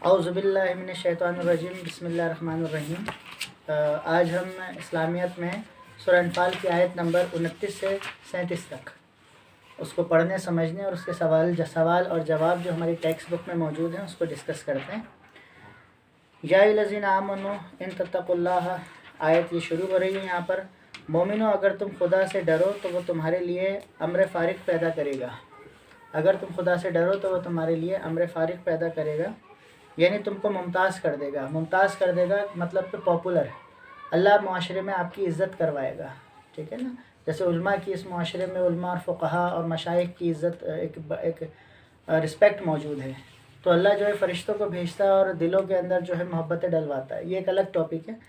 औज़ुबिल्लाहि मिनश्शैतानिर्रजीम बिस्मिल्लाहिर्रहमानिर्रहीम। आज हम इस्लामियत में सूरह अनफ़ाल की आयत नंबर 29 से 37 तक उसको पढ़ने समझने और उसके सवाल और जवाब जो हमारी टेक्स्ट बुक में मौजूद हैं उसको डिस्कस करते हैं। या अय्युहल्लज़ीना आमनू इन तत्तक़ुल्लाह, आयत ये शुरू हो रही है यहाँ पर। मोमिनो, अगर तुम खुदा से डरो तो वो तुम्हारे लिए अम्र फ़ारिग पैदा करेगा। अगर तुम खुदा से डरो तो वो तुम्हारे लिए अम्र फ़ारिग पैदा करेगा, यानी तुमको मुमताज़ कर देगा। मुमताज़ कर देगा मतलब कि पॉपुलर, अल्लाह माशरे में आपकी इज़्ज़त करवाएगा, ठीक है ना। जैसे उल्मा की इस माशरे में उल्मा और फ़ुक़हा और मशाइख की इज़्ज़त एक रिस्पेक्ट मौजूद है, तो अल्लाह जो है फ़रिश्तों को भेजता है और दिलों के अंदर जो है मोहब्बतें डलवाता है। ये एक अलग टॉपिक है,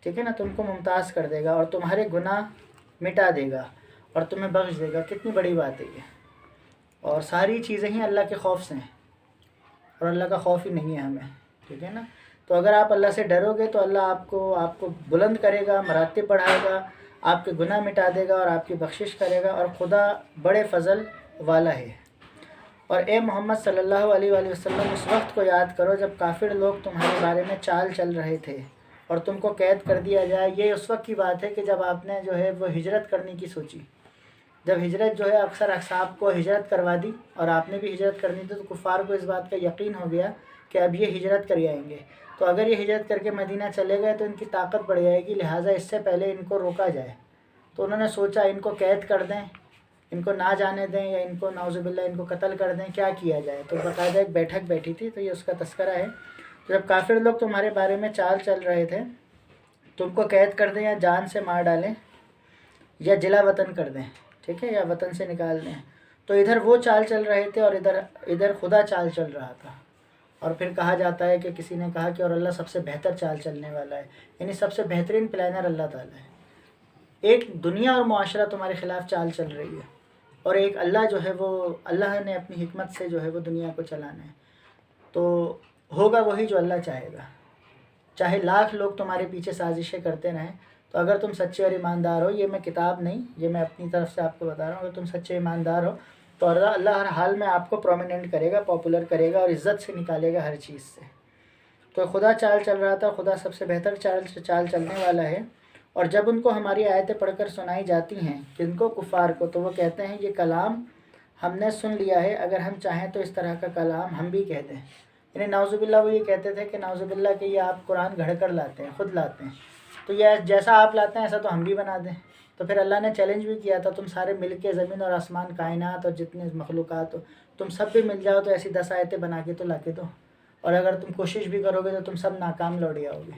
ठीक है ना। तुमको मुमताज़ कर देगा और तुम्हारे गुनाह मिटा देगा और तुम्हें बख्श देगा। कितनी बड़ी बात है ये। और सारी चीज़ें ही अल्लाह के खौफ से हैं और अल्लाह का खौफ ही नहीं है हमें, ठीक है ना। तो अगर आप अल्लाह से डरोगे तो अल्लाह आपको बुलंद करेगा, मरातिब बढ़ाएगा, आपके गुनाह मिटा देगा और आपकी बख्शिश करेगा। और खुदा बड़े फ़ज़ल वाला है। और ए मोहम्मद सल्लल्लाहु अलैहि वसल्लम, उस वक्त को याद करो जब काफिर लोग तुम्हारे बारे में चाल चल रहे थे और तुमको कैद कर दिया जाए। ये उस वक्त की बात है कि जब आपने जो है वो हिजरत करने की सोची। जब हिजरत जो है अक्सर असहाब को हिजरत करवा दी और आपने भी हिजरत करनी थी, तो कुफ़ार को इस बात का यकीन हो गया कि अब ये हिजरत कर आएंगे। तो अगर ये हिजरत करके मदीना चले गए तो इनकी ताकत बढ़ जाएगी, लिहाजा इससे पहले इनको रोका जाए। तो उन्होंने सोचा इनको कैद कर दें, इनको ना जाने दें, या इनको नाउज़ुबिल्लाह इनको कत्ल कर दें, क्या किया जाए। तो बाकायदा एक बैठक बैठी थी, तो ये उसका तस्करा है। तो जब काफिर लोग तुम्हारे बारे में चाल चल रहे थे, तुमको कैद कर दें या जान से मार डालें या जिला वतन कर दें, ठीक है, या वतन से निकाल दें। तो इधर वो चाल चल रहे थे और इधर खुदा चाल चल रहा था। और फिर कहा जाता है कि किसी ने कहा कि और अल्लाह सबसे बेहतर चाल चलने वाला है, यानी सबसे बेहतरीन प्लानर अल्लाह ताला है। एक दुनिया और मुआशरा तुम्हारे ख़िलाफ़ चाल चल रही है और एक अल्लाह जो है वो अल्लाह ने अपनी हिकमत से जो है वो दुनिया को चलाना है। तो होगा वही जो अल्लाह चाहेगा, चाहे लाख लोग तुम्हारे पीछे साजिशें करते रहें। तो अगर तुम सच्चे और ईमानदार हो, ये मैं किताब नहीं, ये मैं अपनी तरफ से आपको बता रहा हूँ, अगर तुम सच्चे ईमानदार हो तो अल्लाह हर हाल में आपको प्रोमिनेंट करेगा, पॉपुलर करेगा और इज़्ज़त से निकालेगा हर चीज़ से। तो खुदा चाल चल रहा था, खुदा सबसे बेहतर चाल चलने वाला है। और जब उनको हमारी आयतें पढ़कर सुनाई जाती हैं, किनको, कुफ़ार को, तो वो कहते हैं ये कलाम हमने सुन लिया है, अगर हम चाहें तो इस तरह का कलाम हम भी कह दें। यानी नाउज़ुबिल्लाह वो ये कहते थे कि नाउज़ुबिल्लाह कि ये आप कुरान घड़ कर लाते हैं, ख़ुद लाते हैं, तो यह जैसा आप लाते हैं ऐसा तो हम भी बना दें। तो फिर अल्लाह ने चैलेंज भी किया था, तुम सारे मिल के ज़मीन और आसमान, कायनात और जितने मखलूक़ात हो, तुम सब भी मिल जाओ तो ऐसी 10 आयतें बना के तो ला के दो, और अगर तुम कोशिश भी करोगे तो तुम सब नाकाम लौट आओगे।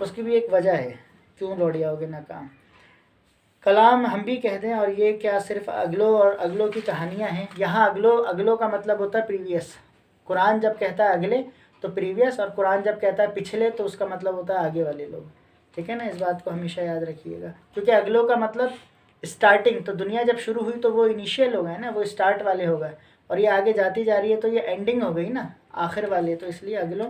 उसकी भी एक वजह है क्यों लौट आओगे नाकाम। कलाम हम भी कह दें, और ये क्या सिर्फ अगलो और अगलों की कहानियाँ हैं। यहाँ अगलो का मतलब होता है प्रीवियस। कुरान जब कहता है अगले तो प्रीवियस, और कुरान जब कहता है पिछले तो उसका मतलब होता है आगे वाले लोग, ठीक है ना। इस बात को हमेशा याद रखिएगा, क्योंकि अगलों का मतलब स्टार्टिंग। तो दुनिया जब शुरू हुई तो वो इनिशियल हो गए ना, वो स्टार्ट वाले हो गए, और ये आगे जाती जा रही है तो ये एंडिंग हो गई ना, आखिर वाले। तो इसलिए अगलों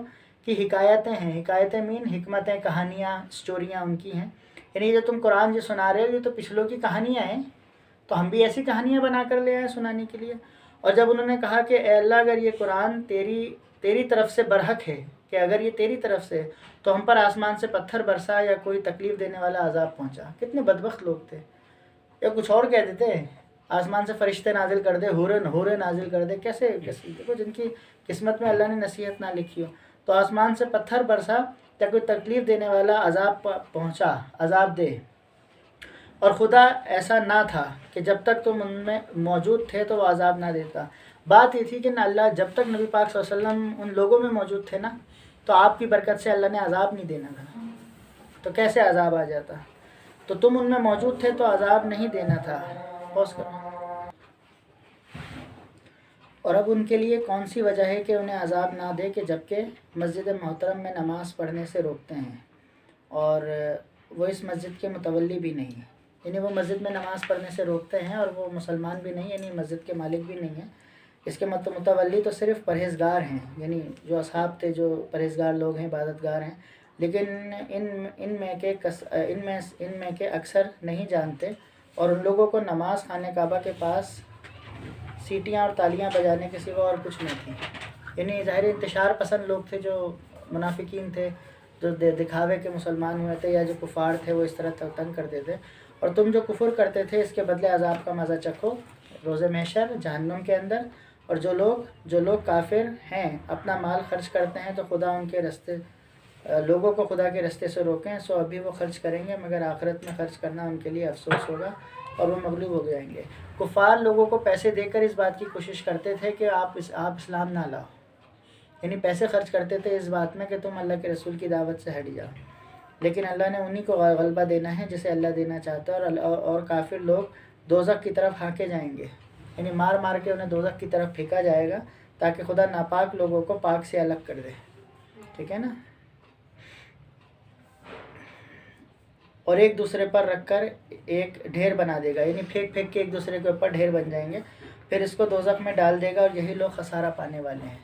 की हिकायतें हैं। हिकायतें मीन हिकमतें, कहानियाँ, स्टोरियाँ उनकी हैं। यानी जो तुम कुरान जो सुना रहे हो ये तो पिछलों की कहानियाँ हैं, तो हम भी ऐसी कहानियाँ बना कर ले आए सुनाने के लिए। और जब उन्होंने कहा कि अल्लाह अगर ये कुरान तेरी तरफ से बरहक है, कि अगर ये तेरी तरफ से तो हम पर आसमान से पत्थर बरसा या कोई तकलीफ़ देने वाला अजाब पहुंचा। कितने बदबख्त लोग थे। या कुछ और कह देते, आसमान से फरिश्ते नाजिल कर दे, होरे नाजिल कर दे। कैसे देखो, जिनकी किस्मत में अल्लाह ने नसीहत ना लिखी हो, तो आसमान से पत्थर बरसा या कोई तकलीफ़ देने वाला अजाब पहुँचा, अजाब दे। और खुदा ऐसा ना था कि जब तक तुम उनमें मौजूद थे तो वो अजाब ना देता। बात ये थी कि ना अल्लाह जब तक नबी पाक सल्लल्लाहु अलैहि वसल्लम उन लोगों में मौजूद थे ना, तो आपकी बरकत से अल्लाह ने अजाब नहीं देना था, तो कैसे अजाब आ जाता। तो तुम उनमें मौजूद थे तो अजाब नहीं देना था। पॉज़ करो। और अब उनके लिए कौन सी वजह है कि उन्हें अजाब ना दे, कि जबकि मस्जिद मोहतरम में नमाज़ पढ़ने से रोकते हैं और वो इस मस्जिद के मुतवल्ली भी नहीं है। यानी वो मस्जिद में नमाज़ पढ़ने से रोकते हैं और वो मुसलमान भी नहीं, यानी मस्जिद के मालिक भी नहीं है। इसके मुतवल्ली तो सिर्फ़ परहेज़गार हैं, यानी जो असहाब थे, जो परहेज़गार लोग हैं, इबादतगार हैं। लेकिन इनमें के अक्सर नहीं जानते, और उन लोगों को नमाज खाने काबा के पास सीटियाँ और तालियाँ बजाने के सिवा और कुछ नहीं थी। यानी ज़ाहिर इंतशार पसंद लोग थे, जो मुनाफिकीन थे, जो दिखावे के मुसलमान हुए थे, या जो कुफार थे वो इस तरह तंग करते थे। और तुम जो कुफर करते थे इसके बदले अजाब का मज़ा चखो रोज़े महशर जहन्नुम के अंदर। और जो लोग काफिर हैं अपना माल खर्च करते हैं तो खुदा उनके रास्ते लोगों को खुदा के रास्ते से रोकें, सो अभी वो खर्च करेंगे मगर आखिरत में खर्च करना उनके लिए अफसोस होगा और वो मगलूब हो जाएंगे। कुफार लोगों को पैसे देकर इस बात की कोशिश करते थे कि आप इस्लाम ना लाओ, यानी पैसे खर्च करते थे इस बात में कि तुम अल्लाह के रसूल की दावत से हट जाओ। लेकिन अल्लाह ने उन्हीं को गलबा देना है जिसे अल्लाह देना चाहता है। और काफिर लोग दोज़ख की तरफ हाँके जाएंगे, यानी मार मार के उन्हें दोज़ख की तरफ फेंका जाएगा ताकि खुदा नापाक लोगों को पाक से अलग कर दे। ठीक है ना। और एक दूसरे पर रखकर एक ढेर बना देगा, यानी फेंक फेंक के एक दूसरे के ऊपर ढेर बन जाएंगे, फिर इसको दोज़ख में डाल देगा। और यही लोग खसारा पाने वाले हैं।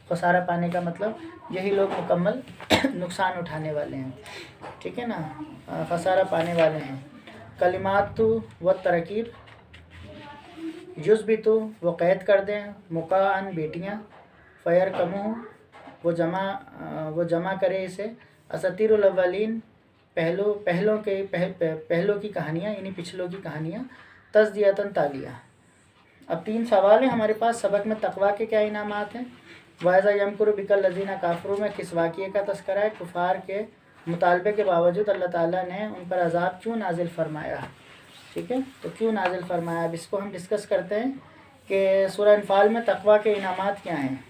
खसारा पाने का मतलब यही लोग मुकम्मल नुकसान उठाने वाले हैं। ठीक है ना, खसारा पाने वाले हैं। कलिमात व तरकीब जुज़ भी तो वो कैद कर दें, मुकान बेटियाँ, फ़यर कमू वो जमा करे इसे, असतीरुल अव्वलीन पहलों की कहानियाँ, यानी पिछलों की कहानियाँ, तज़दियतन तालिया। अब 3 सवाल हैं हमारे पास सबक में। तकवा के क्या इनामात हैं? वायज़ा यमकुरु बिकल लज़ीना काफ़रू में किस वाक़ये का तस्करा है? कुफ़ार के मुतालबे के बावजूद अल्लाह ताला ने उन पर अज़ाब क्यों नाजिल फरमाया? ठीक है, तो क्यों नाजिल फरमाया, अब इसको हम डिस्कस करते हैं कि सूरह अनफ़ाल में तकवा के इनामात क्या हैं।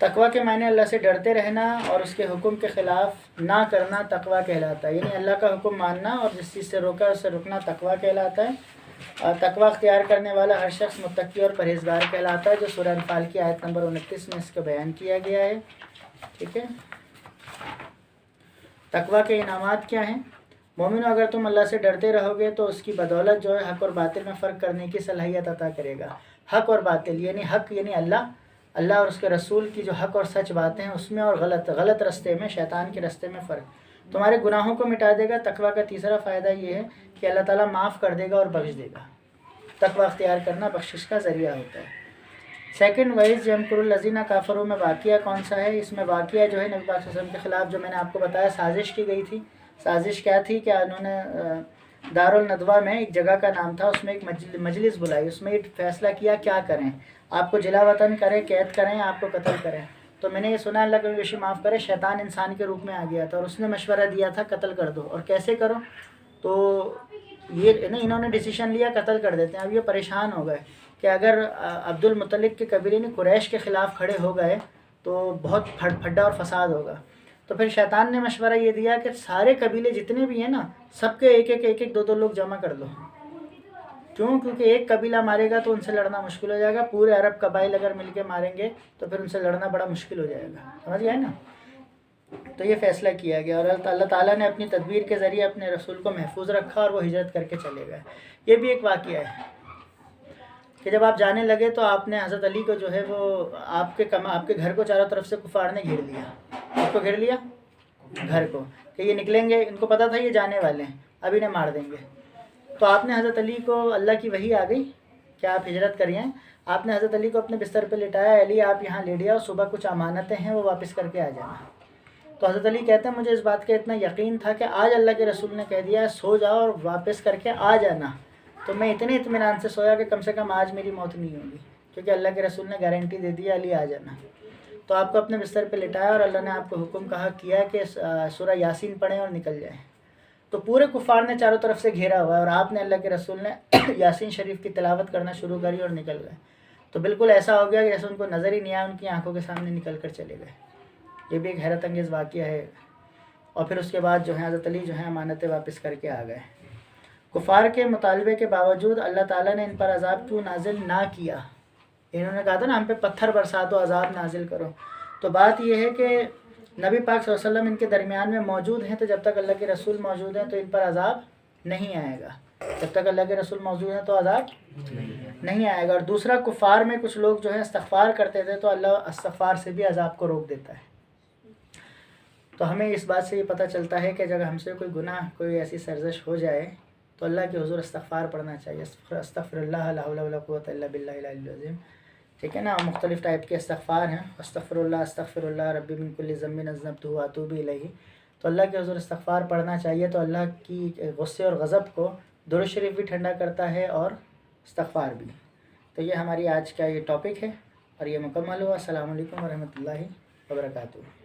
तकवा के मायने अल्लाह से डरते रहना और उसके हुक्म के ख़िलाफ़ ना करना तकवा कहलाता है, यानी अल्लाह का हुक्म मानना और जिस चीज़ से रोका उससे रुकना तकवा कहलाता है। तकवा अख्तियार करने वाला हर शख्स मुत्तकी और परहेज़गार कहलाता है, जो सूरह अनफ़ाल की आयत नंबर 29 में इसका बयान किया गया है। ठीक है, तकवा के इनामात क्या हैं? मोमिनो, अगर तुम अल्लाह से डरते रहोगे तो उसकी बदौलत जो है हक़ और बातिल में फ़र्क करने की सलाहियत अता करेगा। हक़ और बातिल यानी हक़ यानी अल्लाह और उसके रसूल की जो हक़ और सच बातें हैं उसमें, और गलत रास्ते में, शैतान के रास्ते में फ़र्क। तुम्हारे गुनाहों को मिटा देगा। तकवा का तीसरा फ़ायदा ये है कि अल्लाह ताला माफ़ कर देगा और बख्श देगा। तकवा अख्तियार करना बख्शिश का ज़रिया होता है। सेकंड, वईज़ यमकुरुल लज़ीना काफ़रू में वाक़िया कौन सा है? इसमें वाक़िया जो है नबी पाक सल्लल्लाहु अलैहि वसल्लम के ख़िलाफ़ जो मैंने आपको बताया साजिश की गई थी। साजिश क्या थी कि उन्होंने दारुल नदवा में एक जगह का नाम था, उसमें एक मजलिस बुलाई, उसमें एक फ़ैसला किया क्या करें, आपको जिला वतन करें, कैद करें, आपको कत्ल करें। तो मैंने ये सुना, अल्लाह कभी विषय माफ़ करे, शैतान इंसान के रूप में आ गया था और उसने मशवरा दिया था कत्ल कर दो। और कैसे करो? तो ये ना इन्होंने डिसीजन लिया कत्ल कर देते हैं। अब ये परेशान हो गए कि अगर अब्दुल मुत्तलिब के कबीले ने कुरैश के ख़िलाफ़ खड़े हो गए तो बहुत फड्डा और फसाद होगा। तो फिर शैतान ने मशवरा ये दिया कि सारे कबीले जितने भी हैं ना, सबके एक एक दो लोग जमा कर लो। क्यों? क्योंकि एक कबीला मारेगा तो उनसे लड़ना मुश्किल हो जाएगा, पूरे अरब कबाइल अगर मिलके मारेंगे तो फिर उनसे लड़ना बड़ा मुश्किल हो जाएगा। समझ गए ना। तो ये फ़ैसला किया गया और अल्लाह ताला ने अपनी तदबीर के ज़रिए अपने रसूल को महफूज रखा और वो हिजरत करके चले गए। ये भी एक वाक़या है कि जब आप जाने लगे तो आपने हज़रत अली को जो है वो आपके घर को चारों तरफ से कुफार ने घेर लिया। आपको घेर लिया घर को कि ये निकलेंगे, इनको पता था ये जाने वाले हैं, अब इन्हें मार देंगे। तो आपने हज़रत अली को, अल्लाह की वही आ गई कि आप हिजरत करिए। आपने हज़रत अली को अपने बिस्तर पर लिटाया, अली आप यहाँ लेट जाओ, सुबह कुछ अमानतें हैं वो वापस करके आ जाना। तो हज़रत अली कहते हैं मुझे इस बात का इतना यकीन था कि आज अल्लाह के रसूल ने कह दिया सो जाओ और वापस करके आ जाना, तो मैं इतने इत्मीनान से सोया कि कम से कम आज मेरी मौत नहीं होगी, क्योंकि अल्लाह के रसूल ने गारंटी दे दी अली आ जाना। तो आपको अपने बिस्तर पे लिटाया और अल्लाह ने आपको हुक्म कहा किया कि सूरह यासीन पढ़ें और निकल जाएं। तो पूरे कुफार ने चारों तरफ से घेरा हुआ है और आपने, अल्लाह के रसूल ने यासीन शरीफ की तिलावत करना शुरू करी और निकल गए। तो बिल्कुल ऐसा हो गया कि जैसे उनको नज़र ही नहीं आया, उनकी आंखों के सामने निकल कर चले गए। ये भी एक हैरत अंगेज़ वाक़या है। और फिर उसके बाद जो है हज़रत अली जो है अमानतें वापस करके आ गए। कुफार के मुतालबे के बावजूद अल्लाह ताला ने इन पर अज़ाब क्यों नाजिल ना किया? इन्होंने कहा था ना हम पे पत्थर बरसा दो, अज़ाब नाजिल करो। तो बात यह है कि नबी पाक सल्लल्लाहु अलैहि वसल्लम इनके दरमियान में मौजूद हैं, तो जब तक अल्लाह के रसूल मौजूद हैं तो इन पर अज़ाब नहीं आएगा। जब तक अल्लाह के रसूल मौजूद हैं तो अज़ाब नहीं आएगा। और दूसरा, कुफार में कुछ लोग जो है इस्तग़फ़ार करते थे तो अल्लाह इस्तग़फ़ार से भी अज़ाब को रोक देता है। तो हमें इस बात से ये पता चलता है कि जब हमसे कोई गुनाह, कोई ऐसी सरज़श हो जाए तो अल्लाह के हुज़ूर इस्तग़फ़ार पढ़ना चाहिए। अस्तग़फ़िरुल्लाह ला हौला वला कुव्वता इल्ला बिल्लाहिल अलीय्यिल अज़ीम। ठीक है ना। मुख्तलिफ़ टाइप के इस्तग़फ़ार हैं, अस्तग़फ़िरुल्लाह रब्बी मिन कुल्लि ज़म्बिन अज़नबतुहु व अतूबु इलैहि। तो अल्लाह के हुज़ूर इस्तग़फ़ार पढ़ना चाहिए। तो अल्लाह की गुस्से और गज़ब को दुरूद शरीफ भी ठंडा करता है और इस्तग़फ़ार भी। तो ये हमारी आज का ये टॉपिक है और ये मुकम्मल हुआ। अस्सलामु अलैकुम व रहमतुल्लाहि व बरकातुहू।